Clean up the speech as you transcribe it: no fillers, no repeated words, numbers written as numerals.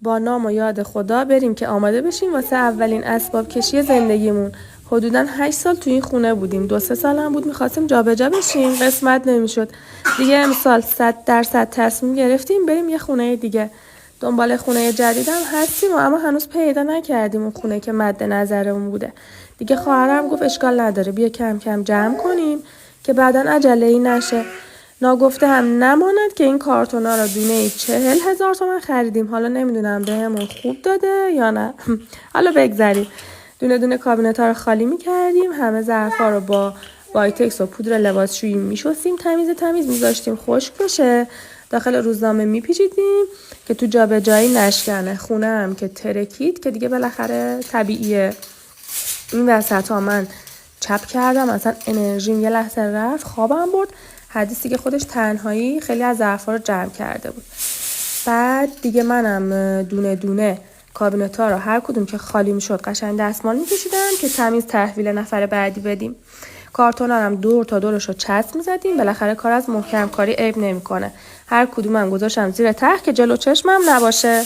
با نام و یاد خدا بریم که آماده بشیم واسه اولین اسباب کشی زندگیمون. حدوداً 8 سال تو این خونه بودیم. 2-3 سال هم بود میخواستیم جابجا بشیم، قسمت نمیشد. دیگه امسال 100% تصمیم گرفتیم بریم یه خونه دیگه. دنبال خونه جدیدم هستیم اما هنوز پیدا نکردیم اون خونه که مد نظرمون بوده. دیگه خواهرم گفت اشکال نداره، بیا کم کم جمع کنیم که بعداً عجله‌ای نشه. ناگفته هم نماند که این کارتونا رو دونه 40,000 تومان خریدیم. حالا نمیدونم بهمون خوب داده یا نه. حالا بگذاریم. دونه دونه کابینت‌ها رو خالی می‌کردیم، همه ظرفا رو با وایتکس و پودر لباسشویی می‌شستیم، تمیز می‌ذاشتیم خشک بشه. داخل روزنامه می‌پیچیدیم که تو جابجایی نشکنه. خونه هم که ترکید که دیگه بالاخره طبیعیه. این وسطا من چپ کردم، اصلا انرژیم یه لحظه رفت، خوابم برد. حدیثی که خودش تنهایی خیلی از ظرفا رو جمع کرده بود. بعد دیگه منم دونه دونه کابینت‌ها رو هر کدوم که خالی میشد قشنگ دستمال می‌کشیدم که تمیز تحویل نفر بعدی بدیم. کارتونا هم دور تا دورش رو چسب می‌زدیم، بالاخره کار از محکم کاری عیب نمی‌کنه. هر کدومم گذاشتم زیر ته که جلو چشمم نباشه.